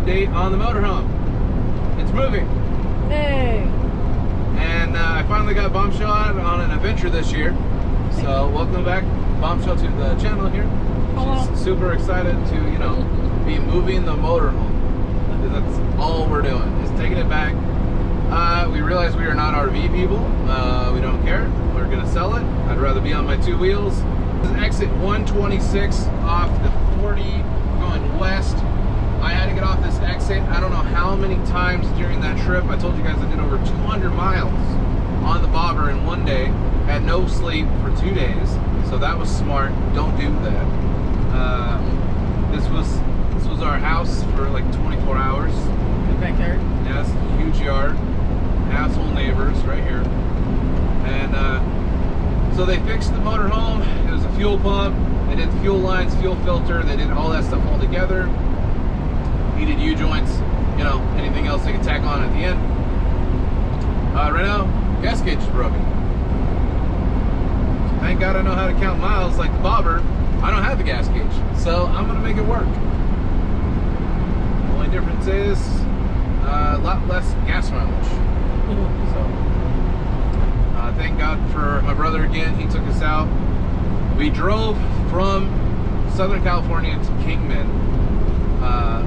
update on the motorhome. It's moving. Hey. And I finally got Bombshell out on an adventure this year. So welcome back, Bombshell, to the channel here. Hello. She's super excited to, you know, be moving the motorhome. That's all we're doing, is taking it back. We realize we are not RV people. We don't care. We're gonna sell it. I'd rather be on my two wheels. This is exit 126 off the 40 going west. I had to get off this exit I don't know how many times during that trip. I told you guys I did over 200 miles on the bobber in one day. Had no sleep for 2 days, so that was smart. Don't do that. This was our house for like 24 hours. Good backyard. Yes, huge yard, asshole neighbors right here. And so they fixed the motorhome. It was a fuel pump. They did the fuel lines, fuel filter. They did all that stuff all together. Heated U-joints, you know, anything else they could tack on at the end. Right now, gas gauge is broken. So thank God I know how to count miles like the bobber. I don't have the gas gauge, so I'm gonna make it work. The only difference is a lot less gas mileage. So thank God for my brother again. He took us out. We drove from Southern California to Kingman,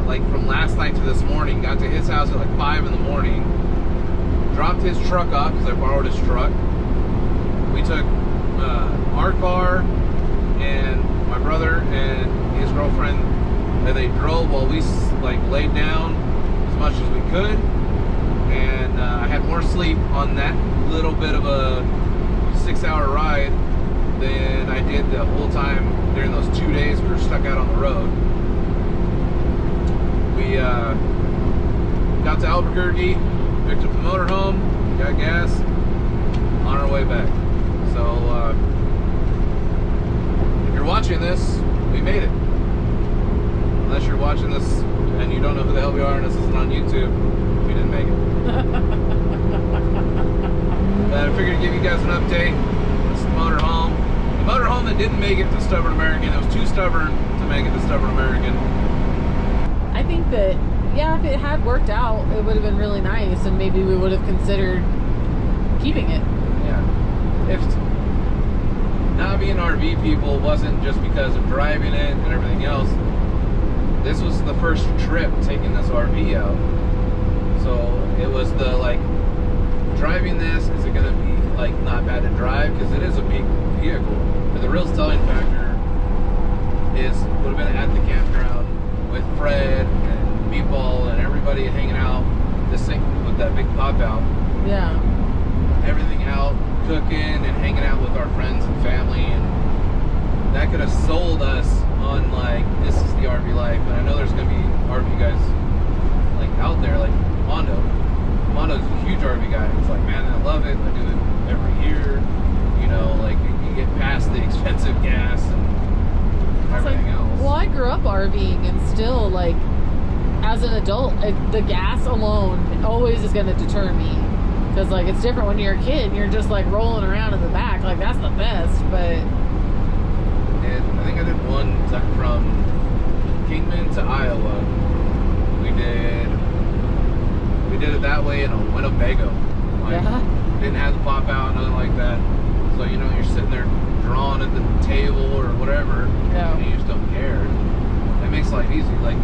like from last night to this morning. Got to his house at like 5 in the morning. Dropped his truck off because I borrowed his truck. We took our car and my brother and his girlfriend, and they drove while we like laid down as much as we could. And I had more sleep on that little bit of a 6-hour ride than I did the whole time during those 2 days we were stuck out on the road. We got to Albuquerque, picked up the motorhome, got gas, on our way back. So if you're watching this, we made it. Unless you're watching this and you don't know who the hell we are and this isn't on YouTube, we didn't make it. But I figured to give you guys an update. This is the motorhome. The motorhome that didn't make it to Stubborn American. It was too stubborn to make it to Stubborn American. I think that, yeah, if it had worked out, it would have been really nice, and maybe we would have considered keeping it. Yeah. If not being RV people wasn't just because of driving it and everything else, this was the first trip taking this RV out. So it was the like, driving this, is it gonna be like not bad to drive? Because it is a big vehicle. But the real selling factor is would have been at the campground with Fred and Meatball and everybody hanging out, this thing with that big pop out. Yeah. Everything out, cooking and hanging out with our friends and family, and that could have sold us on like, this is the RV life. And I know there's gonna be RV guys like out there, like Mondo. Mondo's a huge RV guy. He's like, man, I love it. I do it every year. You know, like you get past the expensive gas and everything else. Well, I grew up RVing, and still, like, as an adult, the gas alone always is going to deter me. Because, like, it's different when you're a kid and you're just, like, rolling around in the back. Like, that's the best, but... And I think I did one from Kingman to Iowa. We did it that way in a Winnebago. Like, yeah. Didn't have the pop out, nothing like that. So, you know, you're sitting there drawing at the table or whatever, Yeah. and you just don't care. It makes life easy. Like,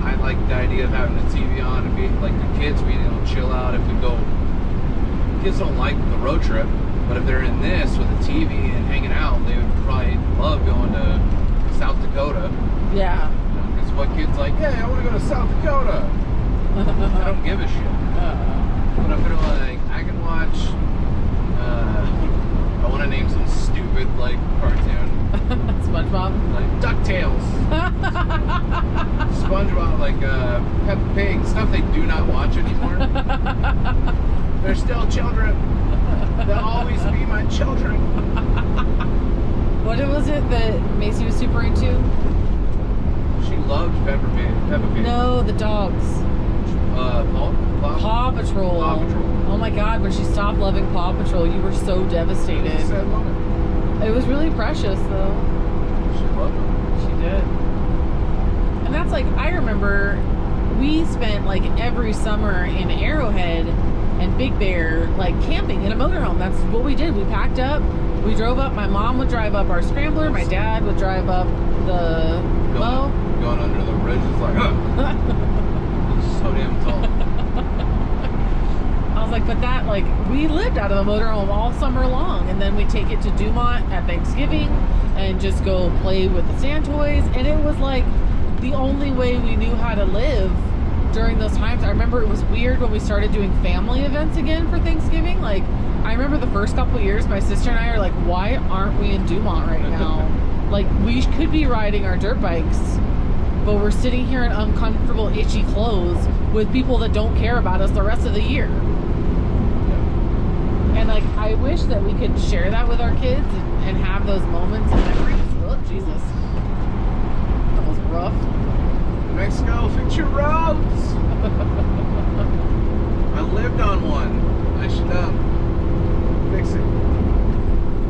I like the idea of having the TV on and be like the kids, we chill out if we go. Kids don't like the road trip, but if they're in this with a TV and hanging out, they would probably love going to South Dakota. Yeah. Because what kids like, hey, I want to go to South Dakota. I don't give a shit. But if they're like, I can watch, I want to name some stupid like cartoon. SpongeBob? Like DuckTales. SpongeBob, like Peppa Pig, stuff they do not watch anymore. They're still children. They'll always be my children. What was it that Macy was super into? She loved Peppa Pig. No, the dogs. Paw Patrol. Paw Patrol. Oh my God, when she stopped loving Paw Patrol, you were so devastated. It was a sad moment. It was really precious, though. She loved them. She did. And that's like, I remember we spent like every summer in Arrowhead and Big Bear, like camping in a motorhome. That's what we did. We packed up, we drove up. My mom would drive up our Scrambler. My dad would drive up the Mo. Going under the bridge is like, it's so damn tall. I was like, but that, like, we lived out of the motorhome all summer long, and then we take it to Dumont at Thanksgiving and just go play with the sand toys, and it was like the only way we knew how to live during those times. I remember it was weird when we started doing family events again for Thanksgiving. Like, I remember the first couple of years, my sister and I are like, why aren't we in Dumont right now? Like, we could be riding our dirt bikes, but we're sitting here in uncomfortable, itchy clothes with people that don't care about us the rest of the year. And like, I wish that we could share that with our kids and have those moments and memories. Oh, Jesus. That was rough. Mexico, fix your roads. I lived on one. I should fix it.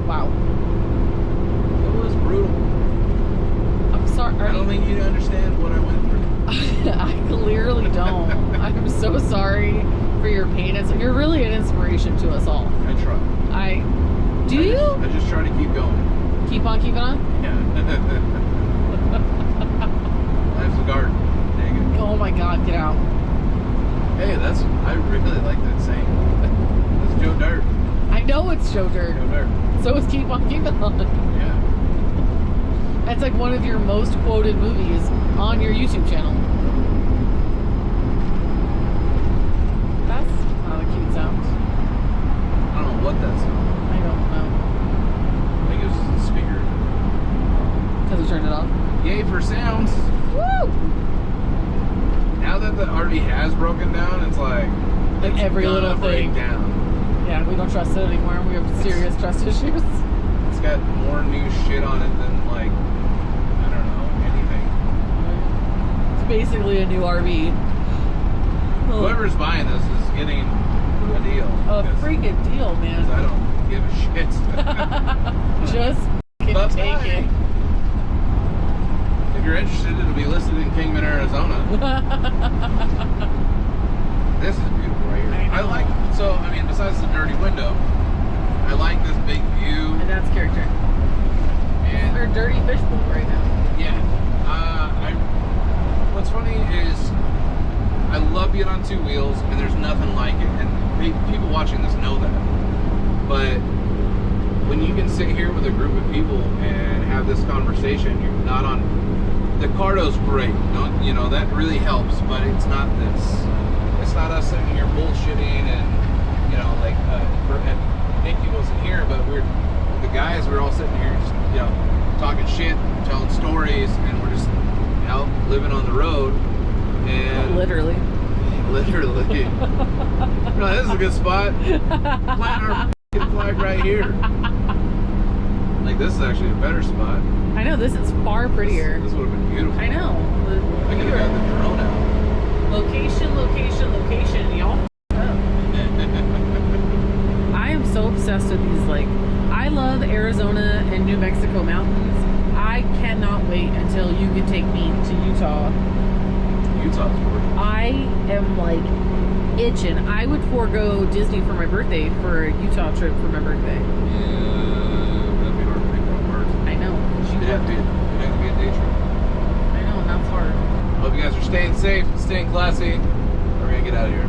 Wow. It was brutal. I'm sorry. I don't think you understand what I went through. I clearly don't. I'm so sorry for your pain. You're really an inspiration to us all. I try. I just try to keep going. Keep on keeping on? Yeah. Life's a garden. Dang it. Oh my God, get out. Hey, I really like that saying. That's Joe Dirt. I know it's Joe Dirt. Joe Dirt. So it's Keep On Keeping On. Yeah. That's like one of your most quoted movies on your YouTube channel. That's not a cute sound. I don't know what that sounds. I don't know. I think it was the speaker. Because we turned it off. Yay for sounds. Woo! Now that the RV has broken down, it's like Every little thing. Break down. Yeah, we don't trust it anymore. We have serious trust issues. It's got more new shit on it than like, I don't know, anything. It's basically a new RV. Whoever's buying this is getting a deal. A freaking deal, man. I don't give a shit. Just take it. If you're interested, it'll be listed in Kingman, Arizona. This is beautiful right here. I like, besides the dirty window, I like this big view. And that's character. And we're dirty fishbowl right now. Yeah. What's funny is I love being on two wheels, and there's nothing like it. And people watching this know that. But when you can sit here with a group of people and have this conversation, you're not on. The Cardo's great, that really helps, but it's not this. It's not us sitting here bullshitting and, Nikki wasn't here, but the guys, we're all sitting here just, talking shit, telling stories, and we're just out living on the road. And literally. No, this is a good spot. Plant our flag right here. Like, this is actually a better spot. I know, this is far prettier. This would have been beautiful. I know. I could have got the drone out. Location, y'all f***ed up. I am so obsessed with these, I love Arizona and New Mexico mountains. I cannot wait until you can take me to Utah. Utah's gorgeous. I am, itching. I would forego Disney for my birthday for a Utah trip for my birthday. Yeah, that'd be hard to make that work. I know. It'd have to be a day trip. I know, and that's hard. Hope you guys are staying safe, staying classy. We're gonna get out of here.